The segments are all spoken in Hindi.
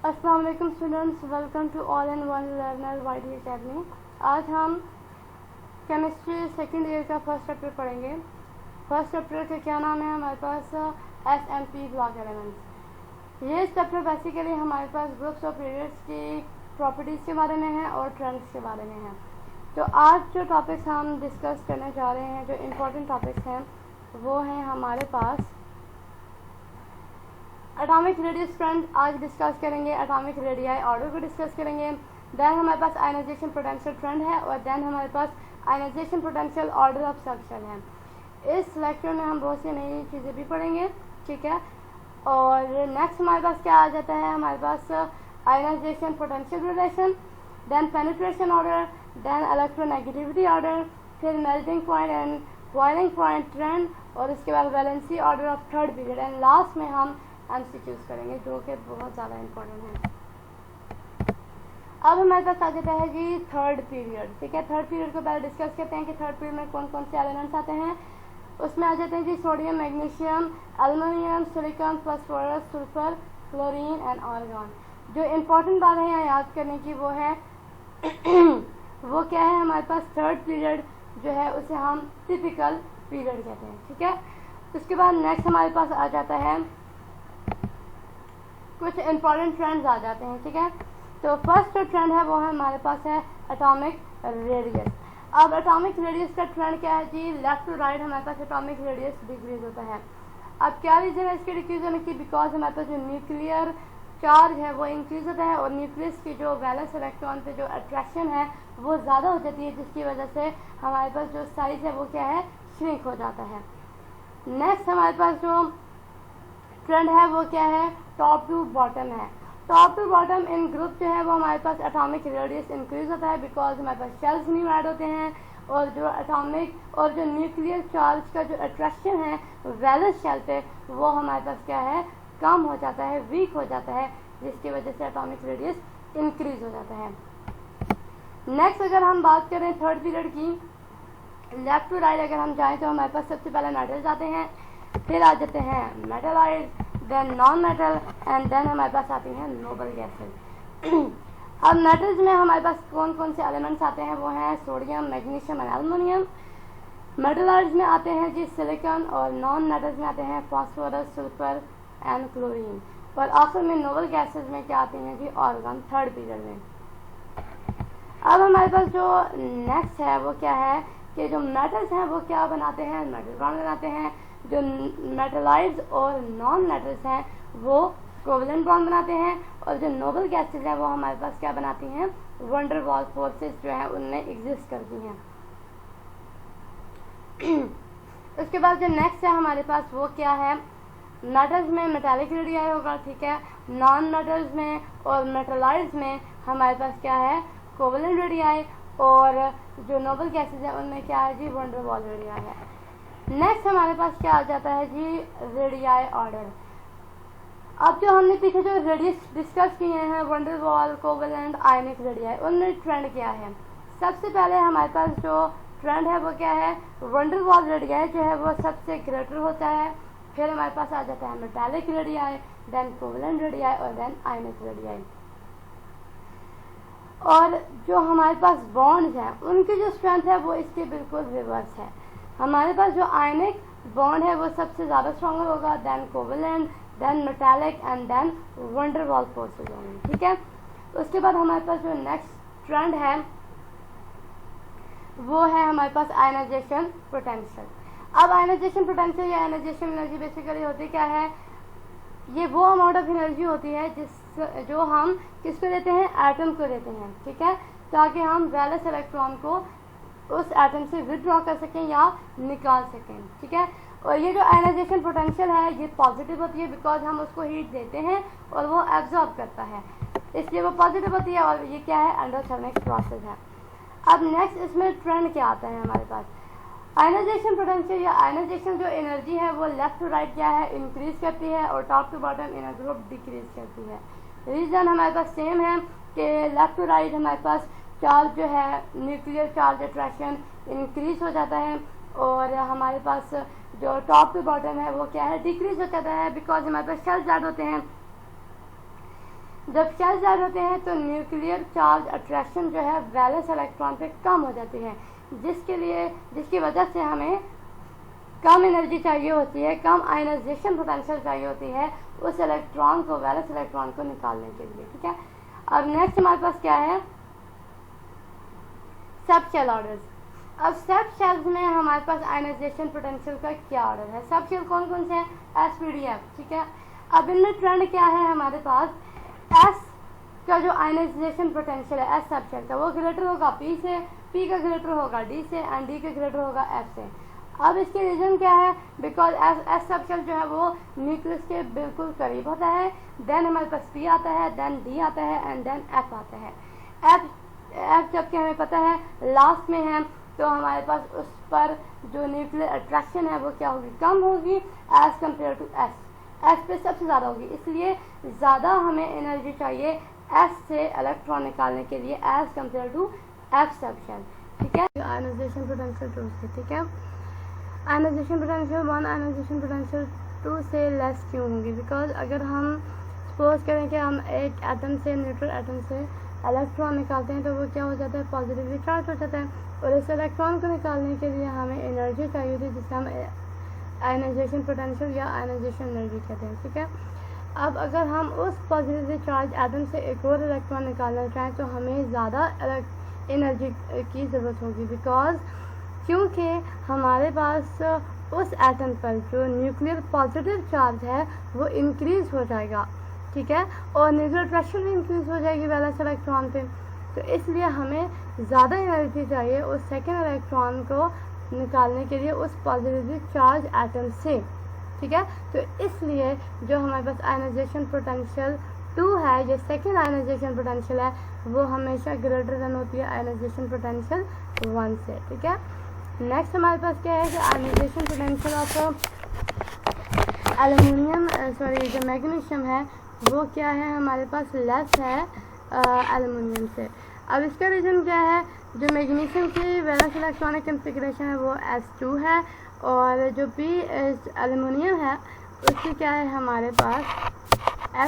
अस्सलाम वालेकुम students, welcome to all in one learner YD academy. आज हम केमिस्ट्री सेकंड ईयर का फर्स्ट चैप्टर पढ़ेंगे। फर्स्ट चैप्टर का क्या नाम है हमारे पास, SMP ब्लॉक एलिमेंट्स। ये चैप्टर बेसिकली हमारे पास ग्रुप्स ऑफ पीरियड्स की प्रॉपर्टीज़ के बारे में है और ट्रेंड्स के बारे में है। तो आज जो टॉपिक्स हम डिस्कस करने जा रहे हैं, जो इम्पोर्टेंट टॉपिक्स हैं, वो हैं हमारे पास एटॉमिक रेडियस ट्रेंड आज डिस्कस करेंगे, एटॉमिक रेडियाई ऑर्डर को डिस्कस करेंगे। देन हमारे पास आयनाइजेशन पोटेंशियल ट्रेंड है और देन हमारे पास ionization potential order of subshell है। इस लेक्चर में हम बहुत सी नई चीज़ें भी पढ़ेंगे, ठीक है। और नेक्स्ट हमारे पास क्या आ जाता है, हमारे पास ionization potential relation, then penetration order, then electronegativity order, फिर melting point and boiling point trend, और उसके बाद valency order of third period, and last में हम MCQs करेंगे जो कि बहुत ज़्यादा इम्पोर्टेंट है। अब हमारे पास आ जाता है जी थर्ड पीरियड, ठीक है। थर्ड पीरियड को पहले डिस्कस करते हैं कि थर्ड पीरियड में कौन कौन से एलिमेंट्स आते हैं। उसमें आ जाते हैं जी sodium, magnesium, aluminium, silicon, phosphorus, sulphur, chlorine and argon. जो इम्पोर्टेंट बात है यहाँ याद करने की वो है वो क्या है, हमारे पास थर्ड पीरियड जो है उसे हम टिपिकल पीरियड कहते हैं, ठीक है। उसके बाद नेक्स्ट हमारे पास आ जाता है कुछ इम्पॉर्टेंट ट्रेंड्स आ जाते हैं, ठीक है। तो फर्स्ट जो ट्रेंड है वो है हमारे पास है एटॉमिक रेडियस। अब एटॉमिक रेडियस का ट्रेंड क्या है जी, लेफ्ट टू राइट हमारे पास एटॉमिक रेडियस डिक्रीज होता है। अब क्या रीजन है इसके डिक्रीज होने की, बिकॉज हमारे पास जो न्यूक्लियर चार्ज है वो इंक्रीज होता है और न्यूक्लियस की जो वैलेंस इलेक्ट्रॉन पे जो अट्रैक्शन है वो ज़्यादा हो जाती है, जिसकी वजह से हमारे पास जो साइज है वो क्या है, श्रिंक हो जाता है। नेक्स्ट हमारे पास जो ट्रेंड है वो क्या है, टॉप टू बॉटम है। Top to bottom in group जो है वो हमारे पास एटॉमिक रेडियस इंक्रीज होता है, बिकॉज हमारे पास शेल्स न्यू ऐड होते हैं और जो एटॉमिक और जो न्यूक्लियर चार्ज का जो अट्रैक्शन है वैलेंस शेल पे वो हमारे पास क्या है, कम हो जाता है, वीक हो जाता है, जिसकी वजह से एटॉमिक रेडियस इंक्रीज हो जाता है। नेक्स्ट अगर हम बात करें थर्ड पीरियड की, लेफ्ट टू राइट अगर हम जाएँ तो हमारे पास सबसे पहले मेटल्स आते हैं, फिर आ जाते हैं metalloid, then non metal and then हमारे पास आती हैं नोबल गैसेज। अब मेटल्स में हमारे पास कौन कौन से एलिमेंट्स आते हैं वो हैं sodium, magnesium and aluminium. Metalloids में आते हैं जी सिलिकॉन और नॉन मेटल्स में आते हैं फास्फोरस, सल्फर एंड क्लोरीन। और आखिर में नोबल गैसेज में क्या आती हैं जी, आर्गन, थर्ड पीरियड में। अब हमारे पास जो नेक्स्ट है वो क्या है कि जो मेटल्स हैं वो क्या बनाते हैं, मेटल बॉन्ड बनाते हैं। जो मेटलाइड्स और नॉन मेटल्स हैं वो कोवलेंट बॉन्ड बनाते हैं और जो नोबल गैसेज हैं वो हमारे पास क्या बनाती हैं, वंडर वॉल फोर्सेस जो हैं उनमें एग्जिस्ट करती हैं। उसके बाद जो नेक्स्ट है हमारे पास वो क्या है, मेटल्स में मेटालिक रेडियाई होगा, ठीक है। नॉन मेटल्स में और मेटलाइड्स में हमारे पास क्या है, कोवलेंट रेडियाई, और जो नोबल गैसेज है उनमें क्या है जी, वंडर वॉल रेडियाई है। नेक्स्ट हमारे पास क्या आ जाता है जी, रेडियाई ऑर्डर। अब जो हमने पीछे जो रेडियस डिस्कस किए हैं, wonder wall, covalent, ionic radii, उनमें ट्रेंड क्या है। सबसे पहले हमारे पास जो ट्रेंड है वो क्या है, वंडर वॉल रेडियाई जो है वो सबसे ग्रेटर होता है। फिर हमारे पास आ जाता है metallic radii, then covalent radii और देन आयनिक रेडियाई। और जो हमारे पास बॉन्ड्स हैं उनकी जो स्ट्रेंथ है वो इसके बिल्कुल रिवर्स है। हमारे पास जो आयनिक बॉन्ड है वो सबसे ज़्यादा स्ट्रॉन्गर होगा, then covalent, then metallic and then van der Waals forces होंगे, ठीक है। उसके बाद हमारे पास जो नेक्स्ट ट्रेंड है वो है हमारे पास आयनाइजेशन पोटेंशियल। अब आयनाइजेशन पोटेंशियल या आयनाइजेशन एनर्जी बेसिकली होती क्या है, ये वो अमाउंट ऑफ एनर्जी होती है जो हम किसको देते हैं, एटम को देते हैं, ठीक है, ताकि हम वैलेंस इलेक्ट्रॉन को उस एटम से विथड्रॉ कर सकें या निकाल सकें, ठीक है। और ये जो आयनाइजेशन पोटेंशियल है ये पॉजिटिव होती है, बिकॉज हम उसको हीट देते हैं और वो एब्जॉर्ब करता है, इसलिए वो पॉजिटिव होती है। और ये क्या है, एंडोथर्मिक प्रोसेस है। अब नेक्स्ट इसमें ट्रेंड क्या आता है हमारे पास, आयनाइजेशन पोटेंशियल या आयनाइजेशन जो एनर्जी है वो लेफ्ट टू राइट क्या है, इंक्रीज करती है और top to bottom in a group decrease करती है। रीजन हमारे पास सेम है कि लेफ्ट टू राइट हमारे पास चार्ज जो है, न्यूक्लियर चार्ज अट्रैक्शन इंक्रीज हो जाता है और हमारे पास जो टॉप टू बॉटम है वो क्या है, डिक्रीज हो जाता है, बिकॉज हमारे पास शेल्स ऐड होते हैं। जब शेल चार्ज होते हैं तो न्यूक्लियर चार्ज अट्रैक्शन जो है वैलेंस इलेक्ट्रॉन पे कम हो जाती है, जिसकी वजह से हमें कम एनर्जी चाहिए होती है, कम आयनाइजेशन पोटेंशियल चाहिए होती है उस इलेक्ट्रॉन को, वैलेंस इलेक्ट्रॉन को निकालने के लिए। ठीक है, अब नेक्स्ट हमारे पास क्या है, सब शेल ऑर्डर्स। अब सब शेल्स में हमारे पास आयनाइजेशन पोटेंशियल का क्या ऑर्डर है, सब शेल कौन कौन से हैं, SPDF। ठीक है, अब इनमें ट्रेंड क्या है, हमारे पास S का जो आयनाइजेशन पोटेंशियल है S सब शेल का, वो ग्रेटर होगा P से, P का ग्रेटर होगा D से एंड D का ग्रेटर होगा F से। अब इसके रीजन क्या है, बिकॉज S सब शेल जो है वो न्यूक्लियस के बिल्कुल करीब होता है, देन हमारे पास P आता है, देन D आता है एंड देन F आता है। F जबकि हमें पता है लास्ट में है, तो हमारे पास उस पर जो न्यूक्लियर अट्रैक्शन है वो क्या होगी, कम होगी एज कम्पेयर टू S पे सबसे ज़्यादा होगी, इसलिए ज़्यादा हमें एनर्जी चाहिए S से इलेक्ट्रॉन निकालने के लिए as compare to F sub shell. ठीक है, आयनाइजेशन पोटेंशियल 2 से। ठीक है, आयनाइजेशन पोटेंशियल 1 आयनाइजेशन पोटेंशियल 2 से लेस क्यों होगी, बिकॉज अगर हम सपोज करें कि हम एक एटम से, न्यूट्रल एटम से इलेक्ट्रॉन निकालते हैं तो वो क्या हो जाता है, पॉजिटिवली चार्ज हो जाता है, और इस इलेक्ट्रॉन को निकालने के लिए हमें एनर्जी चाहिए होती है, जिसे हम आयनाइजेशन पोटेंशियल या आयनाइजेशन एनर्जी कहते हैं। ठीक है, अब अगर हम उस पॉजिटिवली चार्ज एटम से एक और इलेक्ट्रॉन निकालना चाहें तो हमें ज़्यादा एनर्जी की ज़रूरत होगी, बिकॉज क्योंकि हमारे पास उस एटम पर जो न्यूक्लियर पॉजिटिव चार्ज है वो इंक्रीज हो जाएगा। ठीक है, और न्यूक्लियर अट्रैक्शन भी इंक्रीज हो जाएगी वैलेंस इलेक्ट्रॉन पे, तो इसलिए हमें ज़्यादा एनर्जी चाहिए उस सेकेंड इलेक्ट्रॉन को निकालने के लिए उस पॉजिटिवली चार्ज एटम से। ठीक है, तो इसलिए जो हमारे पास आयनाइजेशन पोटेंशियल 2 है, ये सेकेंड आयनाइजेशन पोटेंशियल है, वो हमेशा ग्रेटर देन होती है आयनाइजेशन पोटेंशियल 1 से। ठीक है, नेक्स्ट हमारे पास क्या है कि ionization potential of aluminium, sorry जो मैग्नीशियम है वो क्या है, हमारे पास लेस है एल्युमिनियम से। अब इसका रीज़न क्या है, जो मैग्नीशियम की वैलेंस इलेक्ट्रॉनिक कॉन्फ़िगरेशन है वो S2 है, और जो P एल्युमिनियम है उसकी क्या है, हमारे पास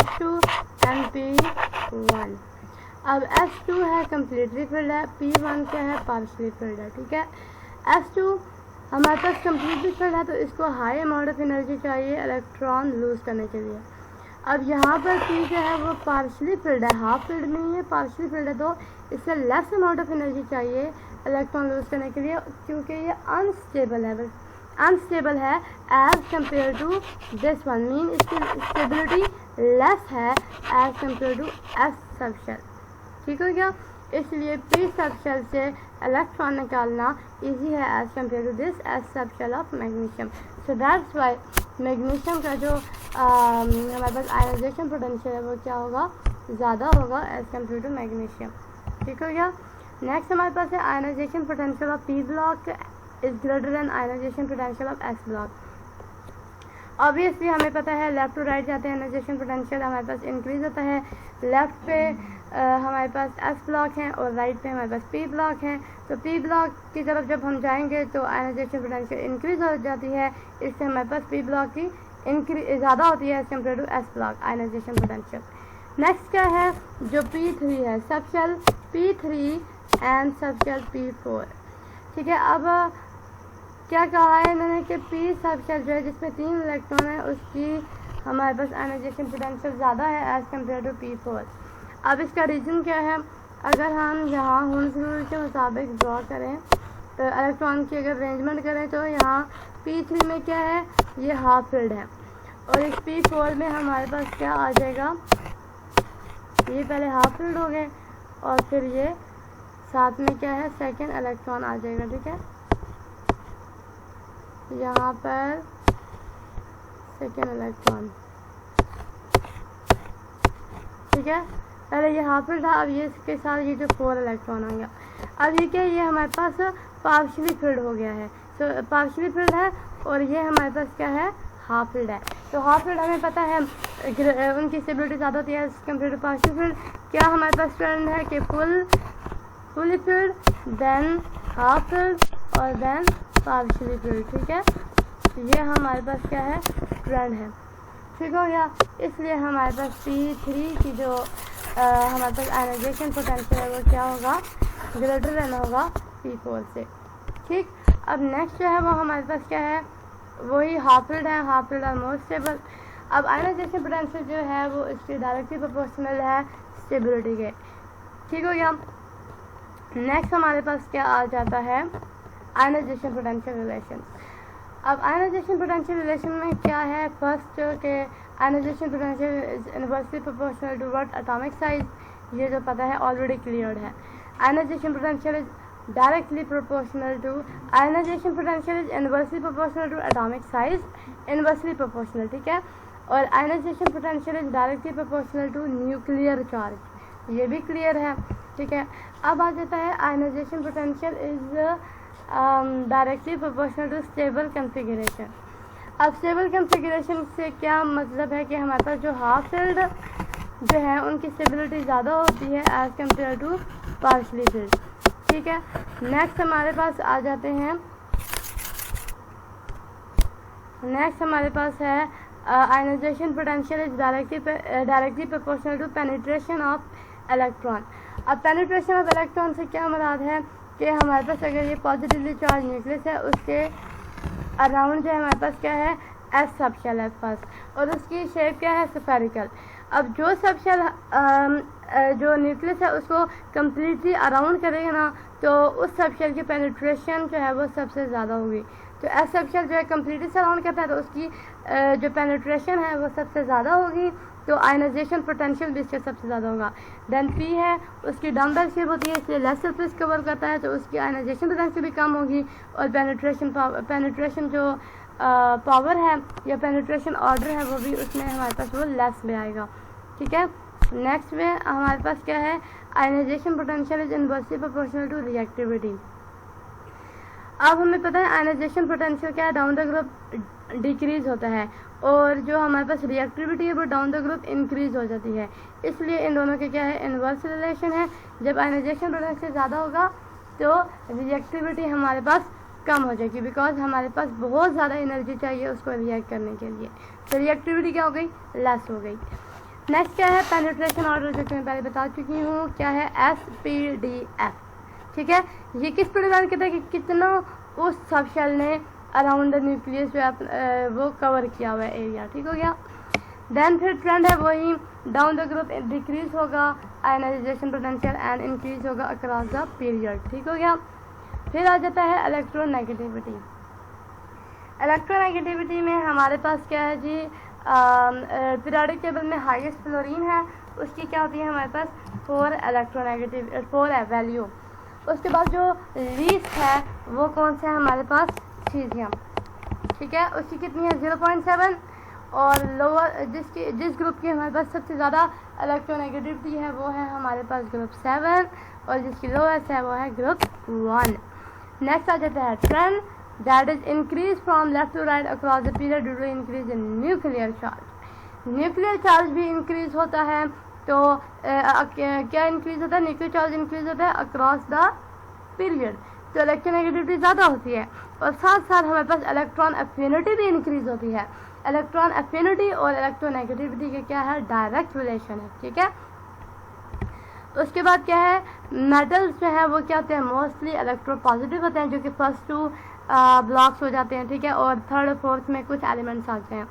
S2 and P1। अब S2 है कम्प्लीटली फिल्ड है, P1 क्या है, पार्शली फिल्ड है। ठीक है, S2 हमारे पास कम्प्लीटली फिल्ड है तो इसको हाई अमाउंट ऑफ एनर्जी चाहिए इलेक्ट्रॉन लूज करने के लिए। अब यहाँ पर P जो है वो पार्शली फिल्ड है, हाफ फिल्ड नहीं है, पार्शली फिल्ड है, तो इससे लेस अमाउंट ऑफ एनर्जी चाहिए इलेक्ट्रॉन लूज करने के लिए, क्योंकि ये अनस्टेबल है as compare to this one, mean इसकी स्टेबिलिटी लेस है as compare to S sub shell. ठीक हो गया, इसलिए P सब शेल से इलेक्ट्रॉन निकालना इजी है as compare to this S sub shell of magnesium. So that's why magnesium का जो हमारे पास आयनाइजेशन पोटेंशियल है वो क्या होगा, ज़्यादा होगा एज कम्पेयर टू मैग्नीशियम। ठीक हो गया, नेक्स्ट हमारे पास है ionization potential of P block is greater than ionization potential of S block. Obviously हमें पता है लेफ्ट टू राइट जाते हैं आयनाइजेशन पोटेंशियल हमारे पास इंक्रीज होता है, लेफ्ट पे हमारे पास S ब्लॉक है और राइट पे हमारे पास P ब्लॉक है, तो P ब्लॉक की तरफ जब हम जाएंगे तो आयनाइजेशन पोटेंशियल इंक्रीज हो जाती है, इससे हमारे पास P ब्लॉक की ज़्यादा होती है as compare to S block ionization potential. Next क्या है, जो P3 है, सब शेल P3 एंड सब शेल P4। ठीक है, अब क्या कहा है इन्होंने कि P सब शेल जो है जिसमें 3 इलेक्ट्रॉन है उसकी हमारे पास आयनाइजेशन पोटेंशियल ज़्यादा है एज कम्पेयर टू P4। अब इसका रीज़न क्या है, अगर हम यहाँ हुन्स रूल के मुताबिक ड्रॉ करें तो इलेक्ट्रॉन की अगर अरेंजमेंट करें तो यहाँ P3 में क्या है, ये हाफ फिल्ड है, और इस P4 में हमारे पास क्या आ जाएगा, ये पहले हाफ फिल्ड हो गए और फिर ये साथ में क्या है, सेकेंड इलेक्ट्रॉन आ जाएगा। ठीक है, यहाँ पर सेकेंड इलेक्ट्रॉन। ठीक है, पहले ये हाफ फिल्ड था, अब ये इसके साथ ये जो 4 इलेक्ट्रॉन आ गया। अब ये क्या, ये हमारे पास पार्शली फिल्ड हो गया है, तो पार्शली फिल्ड है और ये हमारे पास क्या है, हाफ फिल्ड है। तो हाफ फिल्ड हमें पता है उनकी स्टेबिलिटी ज़्यादा होती है कम्पेयर टू पार्शली फिल्ड। क्या हमारे पास ट्रेंड है कि fully filled, than half filled और देन पार्शली फिल्ड। ठीक है, ये हमारे पास क्या है, ट्रेंड है। ठीक हो गया, इसलिए हमारे पास P3 की जो हमारे पास आयनाइजेशन पोटेंशियल है वो क्या होगा, ग्रेटर देन होगा P4 से। ठीक, अब नेक्स्ट जो है वो हमारे पास क्या है, वही हाफ फील्ड है, हाफ फील्ड और मोर स्टेबल। अब आयनाइजेशन पोटेंशियल जो है वो इसकी डायरेक्टली प्रोपोर्शनल है स्टेबिलिटी के। ठीक हो गया। नेक्स्ट हमारे पास क्या आ जाता है, आयनाइजेशन पोटेंशियल रिलेशन। अब आयनाइजेशन पोटेंशियल रिलेशन में क्या है, फर्स्ट के ionization potential is inversely proportional to what atomic size, ये जो पता है ऑलरेडी क्लियर्ड है। Ionization potential is directly proportional to, ionization potential is inversely proportional to atomic size, inversely proportional, ठीक है। और ionization potential is directly proportional to nuclear charge, ये भी क्लियर है, ठीक है। अब आ जाता है ionization potential is directly proportional to stable configuration. अब स्टेबल कॉन्फ़िगरेशन से क्या मतलब है कि हमारे पास जो हाफ फील्ड जो है उनकी स्टेबिलिटी ज़्यादा होती है as compare to partially filled, ठीक है। नेक्स्ट हमारे पास आ जाते हैं, नेक्स्ट हमारे पास है ionization potential is directly proportional to penetration of electron. अब पेनिट्रेशन ऑफ इलेक्ट्रॉन से क्या मुराद है कि हमारे पास अगर ये पॉजिटिवली चार्ज न्यूक्लियस है उसके अराउंड जो है हमारे पास क्या है, एस सब शेल है फर्स्ट, और उसकी शेप क्या है, स्फेरिकल। अब जो सब शेल जो न्यूक्लियस है उसको कम्प्लीटली अराउंड करेगा ना, तो उस सब शेल की पेनिट्रेशन जो है वो सबसे ज़्यादा होगी। तो एस सब शेल जो है कम्प्लीटली सराउंड करता है तो उसकी जो पेनिट्रेशन है वो सबसे ज़्यादा होगी, तो आयनाइजेशन पोटेंशियल भी इसके सबसे ज़्यादा होगा। देन पी है, उसकी डम्बल शेप होती है इसलिए लेस सरफेस कवर करता है तो उसकी आयनाइजेशन पोटेंशियल भी कम होगी, और पेनिट्रेशन जो पावर है या पेनिट्रेशन ऑर्डर है वो भी उसमें हमारे पास वो लेस में आएगा, ठीक है। नेक्स्ट में हमारे पास क्या है, ionization potential is inversely proportional to reactivity. अब हमें पता है आयनाइजेशन पोटेंशियल क्या है, डाउन द ग्रुप डिक्रीज होता है, और जो हमारे पास रिएक्टिविटी है वो डाउन द ग्रुप इंक्रीज हो जाती है, इसलिए इन दोनों के क्या है, इनवर्स रिलेशन है। जब आयनाइजेशन पोटेंशियल ज़्यादा होगा तो रिएक्टिविटी हमारे पास कम हो जाएगी, बिकॉज हमारे पास बहुत ज़्यादा एनर्जी चाहिए उसको रिएक्ट करने के लिए, तो रिएक्टिविटी क्या हो गई, लेस हो गई। नेक्स्ट क्या है, पेनिट्रेशन ऑर्डर, जो कि मैं पहले बता चुकी हूँ, क्या है, SPDF, ठीक है। ये किस पर डिपेंड करता है कि कितना उस सब शेल ने अराउंड द न्यूक्लियस जो है वो कवर किया हुआ है एरिया, ठीक हो गया। देन फिर ट्रेंड है वही, डाउन द ग्रुप डिक्रीज होगा आयनाइजेशन पोटेंशियल एंड इंक्रीज होगा अक्रॉस द पीरियड, ठीक हो गया। फिर आ जाता है इलेक्ट्रोनेगेटिविटी। इलेक्ट्रोनेगेटिविटी में हमारे पास क्या है जी, पीरियोडिक टेबल में हाईएस्ट फ्लोरीन है, उसकी क्या होती है हमारे पास 4 है वैल्यू। उसके बाद जो लीस्ट है वो कौन सा है हमारे पास, सीजियम, ठीक है, उसकी कितनी है 0.7, और लोअर जिस ग्रुप की हमारे पास सबसे ज़्यादा इलेक्ट्रोनेगेटिविटी है वो है हमारे पास ग्रुप 7, और जिसकी लोएस्ट है वो है ग्रुप 1। नेक्स्ट आ जाता है trend, that is increase from left to right across the period due to increase in nuclear charge. Nuclear charge भी इंक्रीज होता है, तो क्या इंक्रीज होता है, न्यूक्लियर चार्ज इंक्रीज होता है अक्रॉस द पीरियड, तो इलेक्ट्रोनेगेटिविटी ज़्यादा होती है, और साथ साथ हमारे पास इलेक्ट्रॉन एफिनिटी भी इंक्रीज होती है। इलेक्ट्रॉन एफिनिटी और इलेक्ट्रोनेगेटिविटी के क्या है, डायरेक्ट रिलेशन है, ठीक है। उसके बाद क्या है, मेटल्स जो है वो क्या होते हैं, मोस्टली इलेक्ट्रोपॉजिटिव होते हैं, जो कि फर्स्ट 2 ब्लॉक्स हो जाते हैं, ठीक है, और थर्ड और फोर्थ में कुछ एलिमेंट्स आते हैं,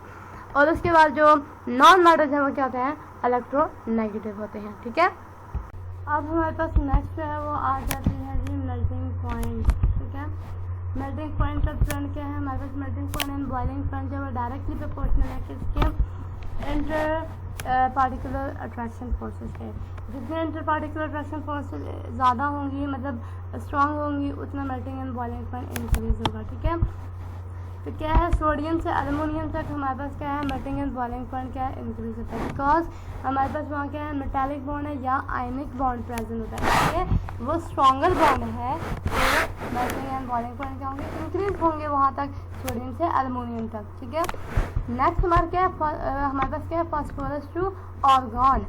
और उसके बाद जो नॉन मेटल्स हैं वो क्या होते हैं, इलेक्ट्रोनेगेटिव होते हैं, ठीक है। अब हमारे पास नेक्स्ट जो है वो आ जाती है जी मेल्टिंग पॉइंट, ठीक है। मेल्टिंग पॉइंट का ट्रेंड क्या है, हमारे पास melting point and boiling point जो है डायरेक्टली प्रोपोर्शनल है किसके, इंटर पार्टिकुलर अट्रैक्शन फोर्सेस के। जितने इंटर पार्टिकुलर अट्रैक्शन फोर्सेस ज़्यादा होंगी, मतलब स्ट्रांग होंगी, उतना melting and boiling point increase होगा, ठीक है। तो क्या है, सोडियम से एल्युमिनियम तक हमारे पास क्या है, मेल्टिंग एंड बॉइलिंग पॉइंट क्या है, इंक्रीज होता है, बिकॉज हमारे पास वहाँ क्या है, मेटालिक बॉन्ड है या आयनिक बॉन्ड प्रेजेंट होता है, इसलिए वो स्ट्रॉन्गर बॉन्ड है, तो मेल्टिंग एंड बॉइलिंग पॉइंट क्या होंगे, इंक्रीज होंगे वहाँ तक, सोडियम से एल्युमिनियम तक, ठीक है। नेक्स्ट हमारे क्या है, हमारे पास क्या है, फास्फोरस टू आर्गन।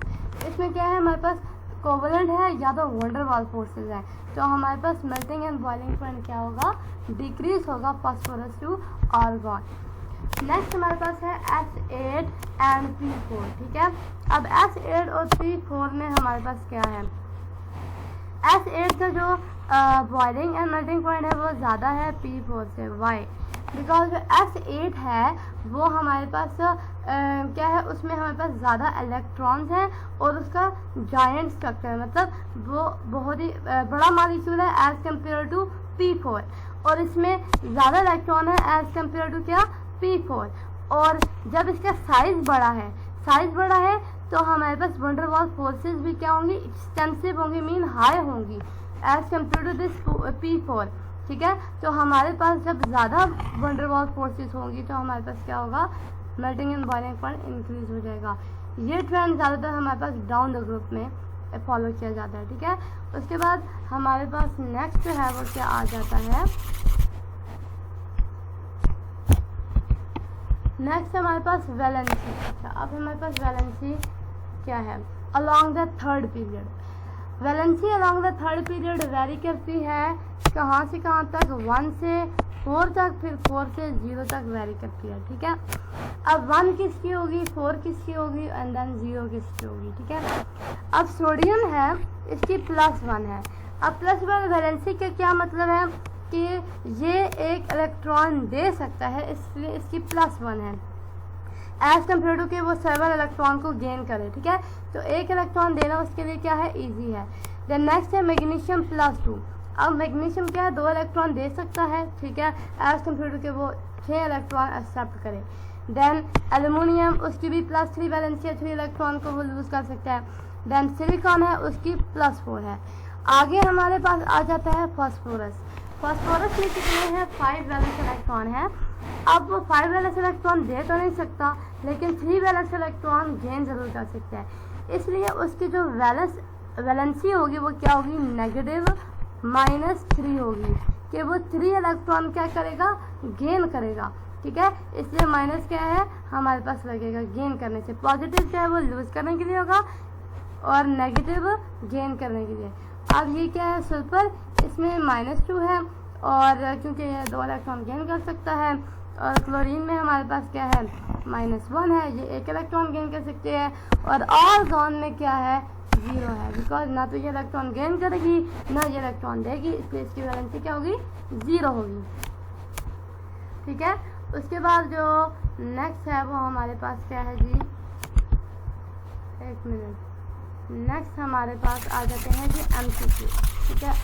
इसमें क्या है, हमारे पास कोवलेंट है या तो वंडर वाल फोर्सेज है, तो हमारे पास मेल्टिंग एंड बॉइलिंग पॉइंट क्या होगा, डिक्रीज होगा फास्फोरस टू आर्गन। नेक्स्ट हमारे पास है S8 एंड P4, ठीक है। अब S8 और P4 में हमारे पास क्या है, S8 का जो बॉइलिंग एंड मेल्टिंग पॉइंट है वो ज़्यादा है P4 से। वाई? बिकॉज जो S8 है वो हमारे पास क्या है, उसमें हमारे पास ज़्यादा इलेक्ट्रॉन्स हैं और उसका जायंट स्ट्रक्चर है, मतलब वो बहुत ही बड़ा मॉलिक्यूल है एज कम्पेयर टू P4, और इसमें ज़्यादा इलेक्ट्रॉन है एज कम्पेयर टू क्या, P4। और जब इसका साइज बड़ा है तो हमारे पास वंडर वॉल फोर्सेस भी क्या होंगी, एक्सटेंसिव होंगी, मीन हाई होंगी as compare to this P4, ठीक है। तो हमारे पास जब ज़्यादा वंडर वॉल फोर्सेस होंगी तो हमारे पास क्या होगा, melting and boiling point increase हो जाएगा। ये ट्रेंड ज़्यादातर हमारे पास डाउन द ग्रुप में फॉलो किया जाता है, ठीक है। उसके बाद हमारे पास नेक्स्ट जो है वो क्या आ जाता है, नेक्स्ट हमारे पास वैलेंसी। अच्छा, अब हमारे पास वैलेंसी क्या है, along the third period. Valency along the third period very करती है कहाँ से कहाँ तक, 1 से 4 तक, फिर 4 से 0 तक वेरी करती है, ठीक है। अब 1 किसकी होगी, 4 किसकी होगी, एंड देन 0 किसकी होगी, ठीक है। अब सोडियम है, इसकी +1 है। अब +1 वैलेंसी का क्या मतलब है कि ये एक इलेक्ट्रॉन दे सकता है, इसलिए इसकी +1 है एज कम्पेयर टू कि वो 7 इलेक्ट्रॉन को गेन करे, ठीक है। तो एक इलेक्ट्रॉन देना उसके लिए क्या है, ईजी है। देन नेक्स्ट है मैग्नीशियम +2। अब मैग्नीशियम क्या है, 2 इलेक्ट्रॉन दे सकता है, ठीक है, एज कम्पेयर टू कि वो 6 इलेक्ट्रॉन एक्सेप्ट करे। देन एल्युमिनियम, उसकी भी +3 वैलेंसी है, 3 इलेक्ट्रॉन को वो लूज कर सकता है। देन सिलिकॉन है, उसकी +4 है। आगे हमारे पास आ जाता है फास्फोरस। फास्फोरस में कितने हैं, 5 वैलेंस इलेक्ट्रॉन है। अब वो 5 वैलेंस इलेक्ट्रॉन दे तो नहीं सकता, लेकिन 3 वैलेंस इलेक्ट्रॉन गेन जरूर कर सकता है, इसलिए उसकी जो वैलेंसी होगी वो क्या होगी, -3 होगी, कि वो 3 इलेक्ट्रॉन क्या करेगा, गेन करेगा, ठीक है। इसलिए माइनस क्या है हमारे पास लगेगा गेन करने से, पॉजिटिव जो है वो लूज करने के लिए होगा और नेगेटिव गेन करने के लिए। अब ये क्या है, सल्फर, इसमें -2 है, और क्योंकि ये 2 इलेक्ट्रॉन गेन कर सकता है। और क्लोरीन में हमारे पास क्या है, -1 है, ये 1 इलेक्ट्रॉन गेन कर सकते हैं। और आर्गॉन में क्या है, 0 है, बिकॉज ना तो ये इलेक्ट्रॉन गेन करेगी ना ये इलेक्ट्रॉन देगी, इसलिए इसकी वैलेंसी क्या होगी, 0 होगी, ठीक है। उसके बाद जो नेक्स्ट है वो हमारे पास क्या है जी, 1 मिनट, नेक्स्ट हमारे पास आ जाते हैं जी MCQ, ठीक है।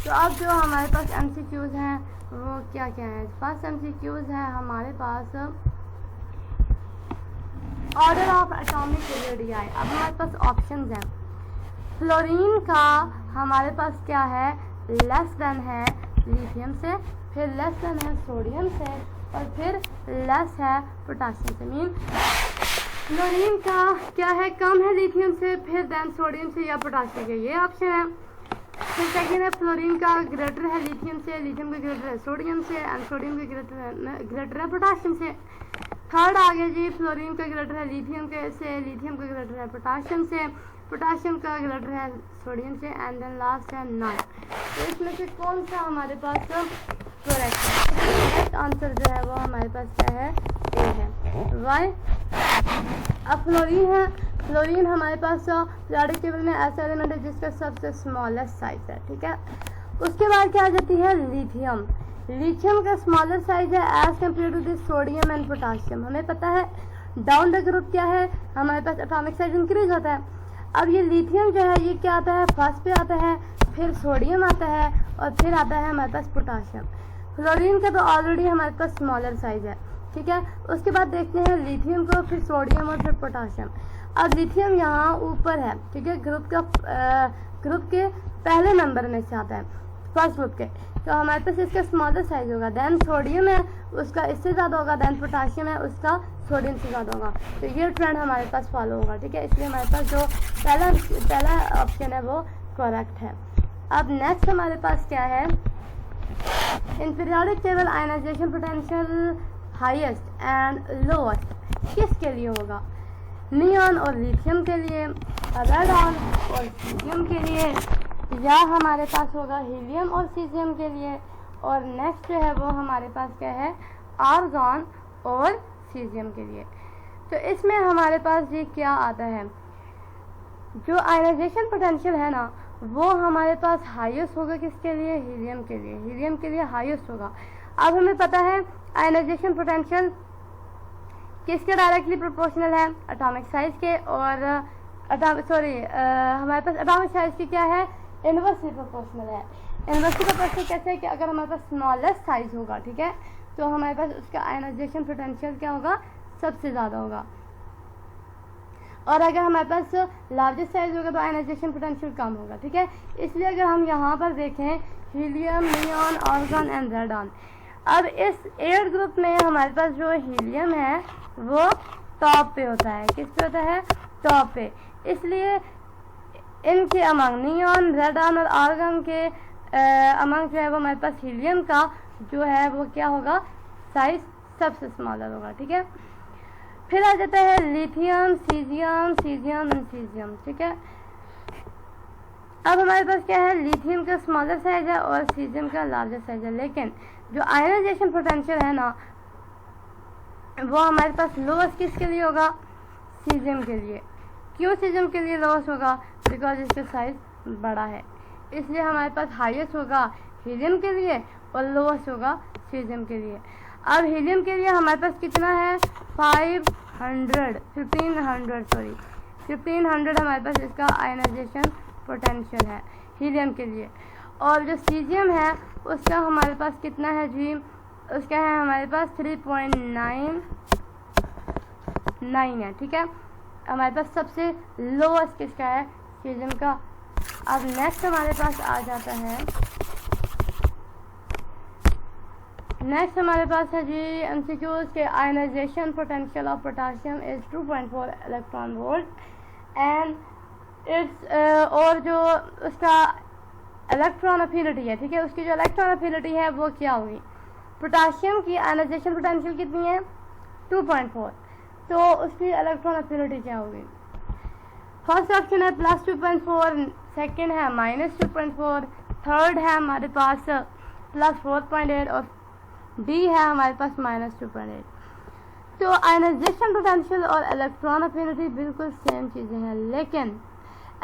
तो अब जो हमारे पास MCQs हैं वो क्या क्या है, फर्स्ट MCQs है हमारे पास ऑर्डर ऑफ एटॉमिक रेडियाई। अब हमारे पास ऑप्शंस हैं, फ्लोरीन का हमारे पास क्या है, लेस देन है लिथियम से, फिर लेस देन है सोडियम से, और फिर लेस है पोटासियम से। मीन फ्लोरीन का क्या है, कम है लिथियम से, फिर देन सोडियम से या पोटासियम से, ये ऑप्शन है। फिर सेकेंड है फ्लोरीन का ग्रेटर है लिथियम से, लिथियम का ग्रेटर है सोडियम से, एंड सोडियम का ग्रेटर है पोटासियम से। थर्ड आ गया जी, फ्लोरीन का ग्रेटर है लिथियम के से, लिथियम का ग्रेटर है पोटासियम से, पोटासियम का ग्रेटर है सोडियम से, एंड देन लास्ट है नॉन। तो इसमें से कौन सा हमारे पास करेक्ट है, करेक्ट आंसर जो है वो हमारे पास क्या है, ए है। वाई? अब फ्लोरीन है, फ्लोरीन हमारे पास पीरियोडिक टेबल में ऐसा एलिमेंट है जिसका सबसे स्मॉलेस्ट साइज है, ठीक है। उसके बाद क्या आ जाती है, लिथियम। लिथियम का स्मॉलर साइज है as compare to this sodium and potassium. हमें पता है डाउन द ग्रुप क्या है, हमारे पास एटॉमिक साइज इंक्रीज होता है। अब ये लिथियम जो है ये क्या आता है, फर्स्ट पे आता है, फिर सोडियम आता है, और फिर आता है हमारे पास पोटासियम। फ्लोरीन का तो ऑलरेडी हमारे पास स्मॉलर साइज है, ठीक है। उसके बाद देखते हैं लिथियम को, फिर सोडियम और फिर पोटासियम। अब लिथियम यहाँ ऊपर है, ठीक है, ग्रुप के पहले नंबर में से आता है, फर्स्ट ग्रुप के, तो हमारे पास इसका स्मॉलर साइज होगा। देन सोडियम है, उसका इससे ज़्यादा होगा। देन पोटासियम है, उसका सोडियम से ज़्यादा होगा। तो ये ट्रेंड हमारे पास फॉलो होगा, ठीक है। इसलिए हमारे पास जो पहला ऑप्शन है वो करेक्ट है। अब नेक्स्ट हमारे पास क्या है, in periodic table ionization potential highest and lowest किसके लिए होगा, नियॉन और लिथियम के लिए, रेडॉन और सीजियम के लिए, या हमारे पास होगा हीलियम और सीजियम के लिए। और नेक्स्ट जो है वो हमारे पास क्या है, आर्गॉन और सीजियम के लिए। तो इसमें हमारे पास ये क्या आता है, जो आयनाइजेशन पोटेंशियल है ना वो हमारे पास हाईएस्ट होगा किसके लिए, हीलियम के लिए, हीलियम के लिए हाईएस्ट होगा। अब हमें पता है आयनाइजेशन पोटेंशियल किसके डायरेक्टली प्रोपोर्शनल है, एटॉमिक साइज के, और हमारे पास एटॉमिक साइज की क्या है, इनवर्सली प्रोपोर्शनल है। इनवर्सली प्रोपोर्शनल कैसे है कि अगर हमारे पास स्मॉलेस्ट साइज होगा, ठीक है, तो हमारे पास उसका आयनाइजेशन पोटेंशियल क्या होगा, सबसे ज़्यादा होगा, और अगर हमारे पास लार्जेस्ट साइज होगा तो आयनाइजेशन पोटेंशियल कम होगा, ठीक है। इसलिए अगर हम यहाँ पर देखें helium, neon, argon and radon, अब इस 8 ग्रुप में हमारे पास जो हीलियम है वो टॉप पे होता है, किस पे होता है, टॉप पे। इसलिए इनके अमंग नियॉन, रेडॉन और आर्गन के अमंग जो है वो हमारे पास हीलियम का जो है वो क्या होगा, साइज सबसे स्मॉलर होगा, ठीक है। फिर आ जाता है lithium, caesium, caesium and caesium, ठीक है। अब हमारे पास क्या है, लिथियम का स्मॉलर साइज है और सीजियम का लार्जर साइज है, लेकिन जो आयनाइजेशन पोटेंशियल है ना वो हमारे पास लोएस्ट किसके लिए होगा, सीजियम के लिए। क्यों सीजियम के लिए लोएस्ट होगा, बिकॉज इसका साइज बड़ा है, इसलिए हमारे पास हाईएस्ट होगा हीलियम के लिए और लोएस्ट होगा सीजियम के लिए। अब हीलियम के लिए हमारे पास कितना है, 1500 हमारे पास इसका आयनाइजेशन पोटेंशियल है हीलियम के लिए, और जो सीजियम है उसका हमारे पास कितना है जी, उसका है हमारे पास 3.99 है, ठीक है। हमारे पास सबसे लोएस्ट किसका है, सीजियम का। अब नेक्स्ट हमारे पास आ जाता है, नेक्स्ट हमारे पास है जी एमसीक्यूज के ionization potential of potassium is 2.4 electron volt and it's, और जो उसका इलेक्ट्रॉन अफिनिटी है, ठीक है, उसकी जो इलेक्ट्रॉन अफिनिटी है वो क्या होगी, पोटेशियम की आयनाइजेशन पोटेंशियल कितनी है, 2.4, तो उसकी इलेक्ट्रॉन अफिनिटी क्या होगी। फर्स्ट ऑप्शन है +2.4, सेकेंड है -2.4, थर्ड है हमारे पास +4.8 और डी है हमारे पास -2.8। तो आयनाइजेशन पोटेंशियल और इलेक्ट्रॉन अफिनिटी बिल्कुल सेम चीज़ें हैं, लेकिन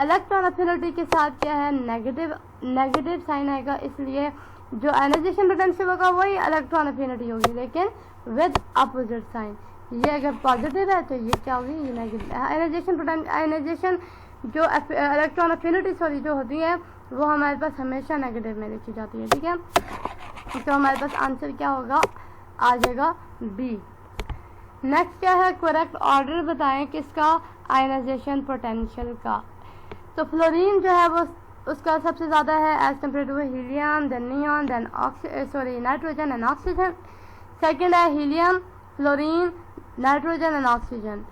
इलेक्ट्रॉन अफिनिटी के साथ क्या है, नेगेटिव साइन आएगा, इसलिए जो आयनाइजेशन पोटेंशियल होगा वही इलेक्ट्रॉन अफिनिटी होगी, लेकिन विद अपोजिट साइन। ये अगर पॉजिटिव है तो ये क्या होगी, ये नेगेटिव। आयनाइजेशन जो इलेक्ट्रॉन अफिनिटी सॉरी जो होती है वो हमारे पास हमेशा नेगेटिव में लिखी जाती है, ठीक है। तो हमारे पास आंसर क्या होगा, आ जाएगा बी। नेक्स्ट क्या है, करेक्ट ऑर्डर बताएं किसका, आयनाइजेशन पोटेंशियल का। तो फ्लोरीन जो है वो उसका सबसे ज़्यादा है as compare to helium, then neon, then nitrogen and oxygen. Second है helium, fluorine, nitrogen and oxygen.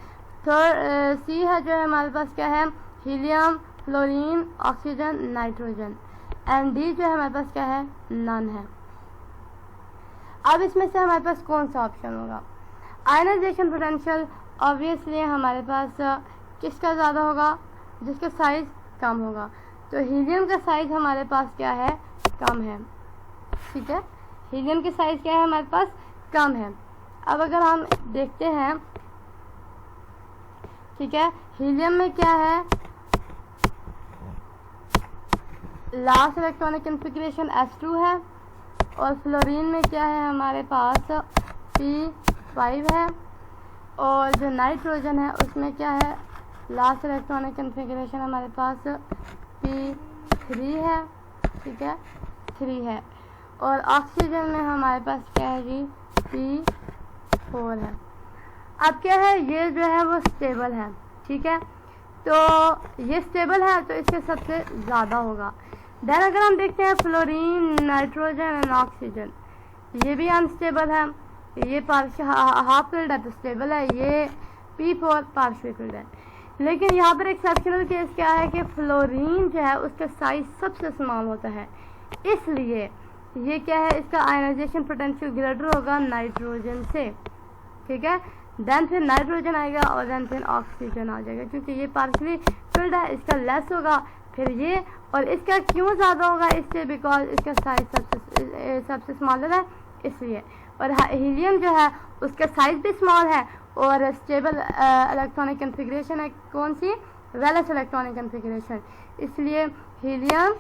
Third C है जो है हमारे पास क्या है, helium, fluorine, oxygen, nitrogen, and D जो है हमारे पास क्या है, नन है। अब इसमें से हमारे पास कौन सा ऑप्शन होगा, आयनाइजेशन पोटेंशियल ऑब्वियसली हमारे पास किसका ज़्यादा होगा, जिसका साइज कम होगा। तो हीलियम का साइज हमारे पास क्या है, कम है, ठीक है, हीलियम की साइज क्या है हमारे पास, कम है। अब अगर हम देखते हैं, ठीक है, हीलियम में क्या है, लास्ट इलेक्ट्रॉनिक कॉन्फ़िगरेशन s2 है, और फ्लोरीन में क्या है हमारे पास p5 है, और जो नाइट्रोजन है उसमें क्या है, लास्ट इलेक्ट्रॉनिक कॉन्फ़िगरेशन हमारे पास p3 है, ठीक है, 3 है, और ऑक्सीजन में हमारे पास क्या है जी, p4 है। अब क्या है, ये जो है वो स्टेबल है, ठीक है, तो ये स्टेबल है तो इसके सबसे ज़्यादा होगा। देन अगर हम देखते हैं फ्लोरीन, नाइट्रोजन एंड ऑक्सीजन, ये भी अनस्टेबल है, ये हाफ फिल्ड है तो स्टेबल है, ये p4 पार्शियल फिल्ड है। लेकिन यहाँ पर एक्सेप्शनल केस क्या है कि फ्लोरीन जो है उसका साइज सबसे स्मॉल होता है, इसलिए ये क्या है, इसका आयनाइजेशन पोटेंशियल ग्रेटर होगा नाइट्रोजन से, ठीक है। देन फिर नाइट्रोजन आएगा और देन फिर ऑक्सीजन आ जाएगा, क्योंकि ये पार्शियली फिल्ड है, इसका लेस होगा, फिर ये, और इसका क्यों ज़्यादा होगा, इससे बिकॉज इसका साइज सबसे स्मॉलर है, इसलिए और हीलियम जो है उसका साइज भी स्मॉल है और स्टेबल इलेक्ट्रॉनिक कन्फिग्रेशन है, कौन सी, वैलेंस इलेक्ट्रॉनिक कन्फिग्रेशन, इसलिए helium,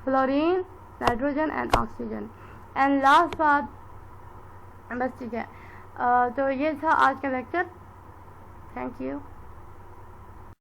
fluorine, nitrogen and oxygen. And last बात बस, ठीक है। तो ये था आज का लेक्चर। Thank you.